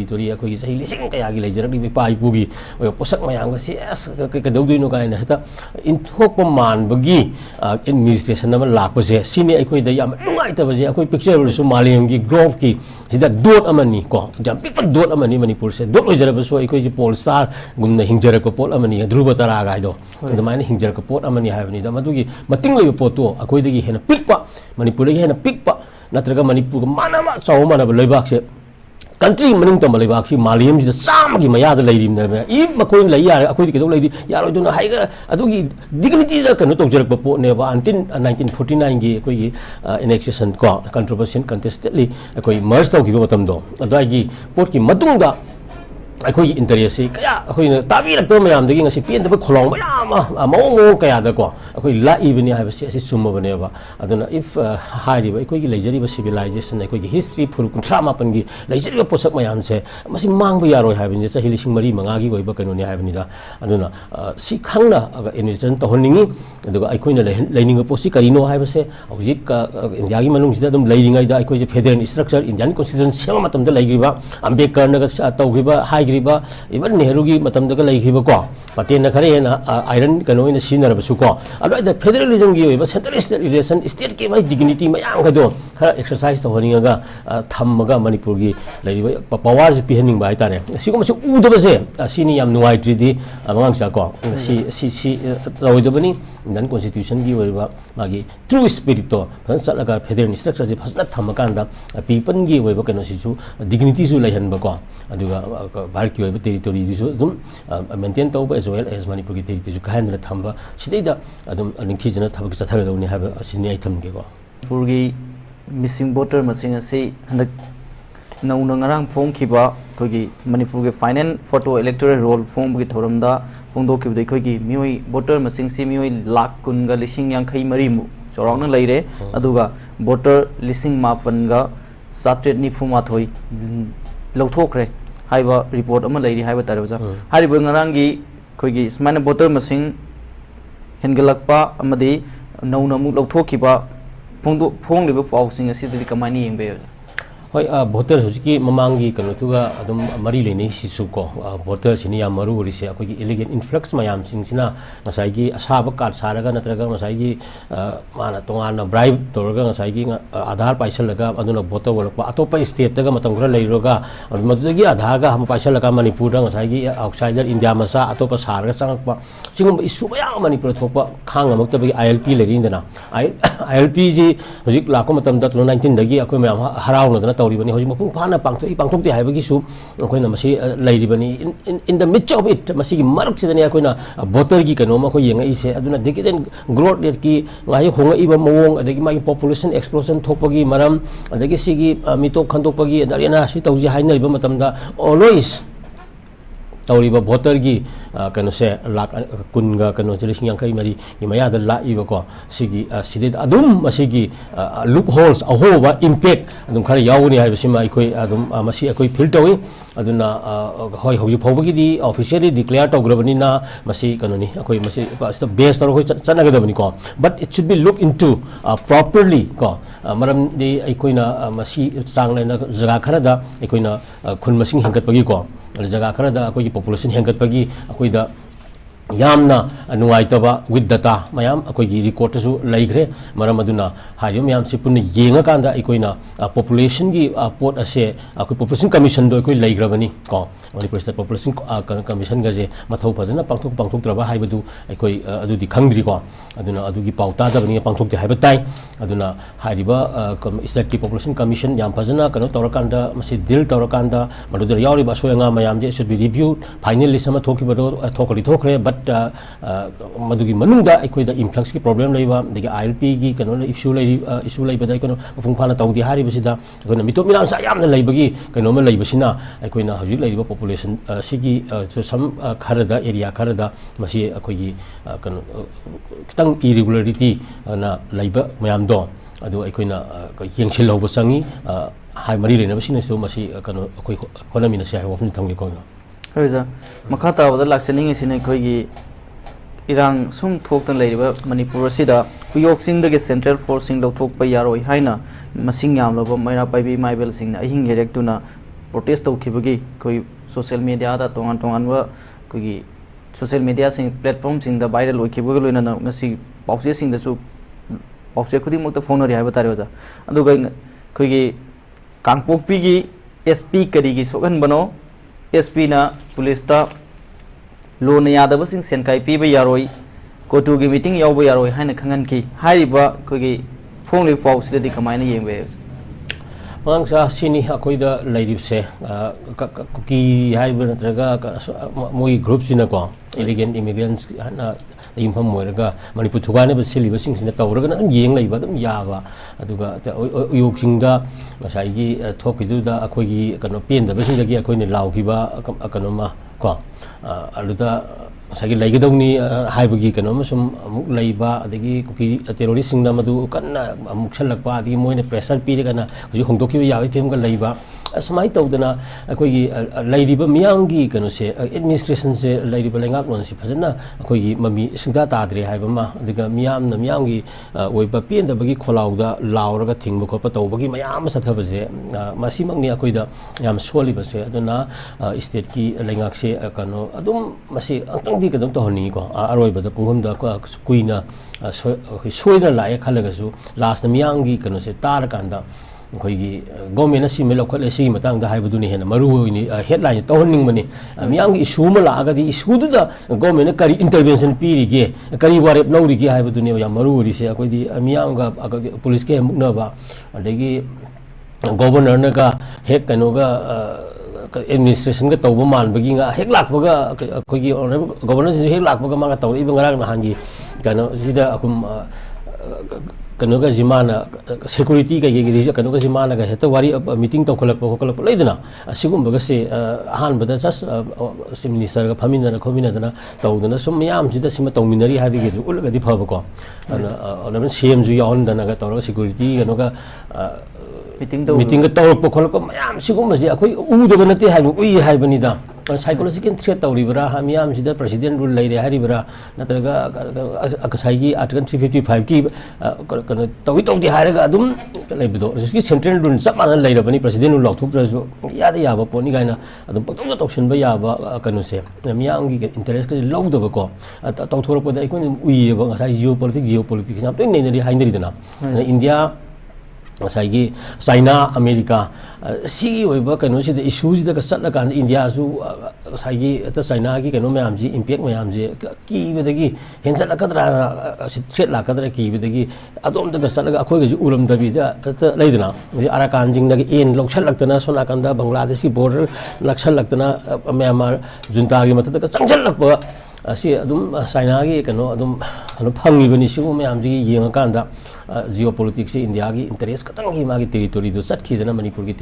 territory अखोई सही लिसिंग कयागी लेजरक नि पाई पुगी पोसक मयाम से एस कदौदुनो कायना हेता इंथोप मानबगी एडमिनिस्ट्रेशन अमा लापसे सिने अखोई द याम नुंगाइतबजे अखोई पिक्चर सु मालेम की ग्रोव की सिदा डॉट अमनी को जम पिक डॉट अमनी मणिपुर से डॉट ओजरबसो अखोई जी pole star गुमना हिंजरक pole अमनी Dhruv Tara गाइदो अदमाइना हिंजरक pole अमनी हायबनी the मदुगी मतिंग लेब पोतो अखोई दगी हेना पिकपा मणिपुर दगी हेना पिकपा नत्रगा मणिपुर मानवा चाव मानब लेबाक से कंट्री मनिंग तम लेबाक सी मालियम से साम की मयाद लेरिम ने ई मकोई लई यार अखोई केदो लेदी यार ओदुना हाइगा अदुगी डिग्निटी दा कनो तोजरक पो ने बा अंतिन 1949 की अखोई इनेक्शन को कंट्रोवर्शियल कंटेस्टेडली अखोई मर्ज तौकी मतम दो अदागी पोट की मतुंग दा अखोई इंटरेस्ट से क्या अखोई ताबी रखतो मयाम दगी ngasi पेन दब खोलों मयाम मौंग कया द को अखोई लाइबनी हाइबसे असि सुम बनेबा अदुना इफ हाइरिबा अखोई की लेजरिबा सिविलाइजेशन अखोई की हिस्ट्री फुर कुंथ्रा मापन की लेजरिबा पोसक मयाम से मसि मांगबा यारो हाइबनि चहि लिसिंग मरी मंगा की ओइबा कनोनि हाइबनि दा अदुना सि खंगना इन्वेस्टन तहोनिंगी अदुगा अखोइना लेनिंग पोसि करिनो हाइबसे हौजिक इंडिया की मनुंग सिदा दम लेरिंगाइ दा अखोइ फेडरल स्ट्रक्चर इंडियन कॉन्स्टिट्यूशन सेवा मतम दा लेगिबा अंबेडकर नगा तौगिबा हाइ इवन नेहरू की को पटेन खरे आयरन कनो सिनरबसु को अद फेडरलिज्म की सेंट्रल स्टेट रिलेशन स्टेट की डिग्निटी मैम खदो खरा एक्सरसाइज तौहनिगा थमगा मणिपुर की पावर से पीहनिंग हाइतारे उदबसे सिनी याम नुवाइट्रिदी मंगांसा को सी तौदबनी इंडियन कॉन्स्टिट्यूशन की मागी ट्रू स्पिरिट तो चलगा फेडरल स्ट्रक्चर से फजना थमकांदा पीपल की कनो सिसु डिग्निटी सु लेहनबको अदुगा भारत की टेरिटोरी मेंटेन तब एज वेल एज मणिपुर की टेरिटोरी कहना थम्ब सिदा निखीजन थबक चथरदौनी है थमगेको मणिपुर की मिसिंग वोटर मसिंग हंदक नौना ngarang फोंखिबा अखोगी मणिपुर के फाइनल फोटो इलेक्टोरल रोल फोंब की थोरमदा फोंदोखिबदे अखोगी मियोई वोटर मसिंग से मियोई लाख कुनगा लिसिंग यांखै मरीमु चौराउना लेरे अदुगा वोटर लिसिंग मापनगा 794 लौथोखरे हाइबा रिपोर्ट अमा लेरी हाइबा तारेबजा हारिबो ngaranggi खोगी स्माइना वोटर मसिंग हेनगलकपा अमदि नौनमु लौथोखिबा फोंलिबा पाउसिंग असिदि कमाइनि येंबे हई भोटर हुजिकी ममांगी कनोतुगा अदुम मरी लेने सिसु को भोटर सिनी या मरु ओरिसे अखोगी इलीगल इन्फ्लक्स मयाम सिंगसिना ngसाइगी असाब कार्ड सारगा नत्रगा ngसाइगी माना तोंगाना ब्राइब तोरगा ngसाइगी आधार पाइसलगा अदुना भोटर वलपा अतोपा स्टेट तगा मतम खरा लेरोगा मदुगी आधार गा हम पाइसलगा मणिपुर ngसाइगी आउटसाइडर इंडिया मसा अतोपा सारगा संगपा सिंगम इशु मयाम मणिपुर थोपा खांग अमक्तबगी ILP लेरिंदना ILP जी हुजिक लाको मतम दा 2019 दगी अखोय मयाम हराउनदना तौरीबनी हौजी मपुंग फाना पांगथोक्ते हाइबगिसु अखोइना मसी लेरिबनी in the mid of it मसी की मरक सिदनी अखोइना वोटर की कनो मखो येंगइसे अदुना डिकेडेन ग्रोथ रेट की लाई होंगइबा मवोंग अदगी मागी पॉपुलेशन एक्सप्लोजन थोपगी मरम अदगी सिगी मिटोक खंदोपगी अदरिना सि तौजी हाइनरिबा मतमदा ऑलवेज तौरीबा वोटर की कनो से लाख कुनगा कनो लिसिंग यांखै मरी की मयाद लाइबको सिगी सिदे अदुम मसिगी लूप होल्स अहोबा इंपैक्ट अदुम खरा यावनी हाइबसिमा अखोई अदुम मसी अखोई फील तौई अदुना होय हौजी फौबगी ऑफिशियली डिक्लेयर तौग्रबनिना मसी कनोनी अखोई मसी बेस तौर अखोई चनगदबनी को but it should be look into properly को मरम दि अखोइना मसी चांगलेना जगह खरादा अखोइना खुन मसिंग हेंगतपगी को जगह खरादा अखोई पॉपुलेशन हेंगतपगी अखोइदा यामना नुवाइतबा विद डाटा मयाम अखोई रिकॉर्डसु लेग्रे मरम अदुना हायो मयाम से पुन येंगा कांदा अखोइना पॉपुलेशन की पोट असे अखोई पॉपुलेशन कमीशन दो अखोई लेग्रबनी को मणिपुर स्टेट पॉपुलेशन कमीशन गजे मथौ फजना पांगथोक्त्रबा हाइबदु अखोई अदुदि खंगद्रि को अदुना अदुगी पाउता दबनी पांगथोक्ते हाइब ताई अदुना हाइरिबा स्टेट की पॉपुलेशन कमीशन याम फजना कनो तौरकांदा मसी डील तौरकांदा मदुदर यावरिबा सोयंगा मयाम जे should be reviewed final list अमा थोकिबदो थोकरि बट मधुगी मनुंगदा अखोई द इन्फ्लक्स की प्रॉब्लम लेबा दगी ILP की कनो इशू लेबदा कनो मफुंग फाना तौदी हारिबसिदा अखोना मिटो मिराम सा यामना लेबगी कनो म लेबसिना अखोइना हजि लेबा पॉपुलेशन सिगी सम खरदा एरिया खरदा मसी अखोई कनो खतंग इरेगुलरिटी ना लेबा मयाम दो अदु अखोइना येंगसिल लौबा संगी हाइ मरी लेनबसिना सो मसी कनो अखोई होनमिना से हाइ वफन थंगे को होइजा मखा ताबदा लाक्सनिंग सिने खोगी इरांग सुम थोक्तन लेरिबा मणिपुर सिदा कुयोक सिंग दगे सेंट्रल फोर्स सिंग लौथोकपा यारोय हाइना मसिंग यामलबा मैना पाइबी माइबेल सिंग अहिंग हेरेक्तुना प्रोटेस्ट तौखिबगी कोई सोशल मीडिया दा तोंगान तोंगान वा कोई सोशल मीडिया सिंग प्लेटफॉर्म सिंग दा वायरल होखिबगा लोइना ngasi पाउसे सिंग दसु पाउसे खुदी मक्त फोन रि हाइबा तारे ओजा अदुगा कोई कांगपोकपी की एसपी करी की सोगन बनो एसपी ना पुलिस ता लोन यादव सिंह सेनकाई पीबा यारोई कोटू की मीटिंग यावबा यारोई हाइना खंगन की हाइबा कोई फोन रि पाउसे दि कमाइना येंबे Mangsa sini aku ida lagi se kuki hai berantaga moi group sini ko illegal immigrants na impam moiraga Manipur thugane ba sili ba sing sini tawraga na yeng lai ba dum ya ba aduga uyok singda masai gi thokidu da akoi gi kano pen da ba sing gi akoi ni lau ki ba kano ma ko aluda sagi lagi dong ni hai bagi kano ma sum amuk lai ba adagi kuki terrorist sing na madu kanna amuk salak ba adagi moi ne pressure pi de kana ji hong doki ya pem ga lai ba asmai tawdana akoi gi lai ri ba miyang gi kano se administration se lai ri ba lengak lon si phajana akoi gi mami singda ta dre hai ba ma adiga miyam na miyam gi oi ba pen da bagi kholau da laur ga thing ba ko pa taw bagi mayam sa tha ba je masi mang ni akoi da yam soli ba se aduna state ki lengak se kano adum masi angtang di kadang to ni ko aroi ba da pungum da ko kuina soina la ya khalaga su last na miyang gi kano se tar kan da koigi government si melo khole si matang da haibu ni hena maru ni headline to honing mani miyang issue ma la ga di issue du da government kari intervention pi ri ge kari warep no ri ge haibu ni ya maru ri se akoi di miyang ga police ke mukna ba adegi governor na ga hek kano ga administration ga tawba man bagi nga hek lak baga koigi governor si hek lak baga ma ga taw ibang ra na hangi kano sida akum kano ga jimana security ga yegi rija kano ga jimana ga heta wari meeting to kholak leidana asigum baga se han bada just minister ga phamina na khomina dana tawdana sum yam sida sima tawminari habi ge ulga di phaba ko ana cm ju yawn dana ga tawra security kano ga meeting ga tawra kholak mayam sigum ji akhoi u de banate haibu ui haibani da psychological threat tawribra hamiyam sida president rule leire haribra natraga akasai gi article 355 ki kana tawi tawdi haraga adum leibido ki central rule chamana leirabani president rule lauthukrasu yada yaba poni gaina adum patong toksin ba yaba kanu se miyam gi interest ka lawdaba ko tawthorapda ikon uiba ngasai geopolitics na pen nei hainari dana India साइगी China America सी ओइबा कनो से issues the सटला कान India सु साइगी त China की कनो मैम जी इंपैक्ट मैम जी की बदगी हेंजल लकदरा थ्रेट लाकदरा की बदगी अदोम द सटला अखोय ग उरम दबी द लेदना अराकान जिंग द एन लौछल लक्तना सोना कान द बांग्लादेश की बॉर्डर लक्छल लक्तना म्यांमार जुंता की मत द चंगल लक asi adum China gi kano adum kano phangi bani sigu myam ji yenga kan da geopolitics India gi interest katang gi ma gi territory do chat khi dana Manipur gi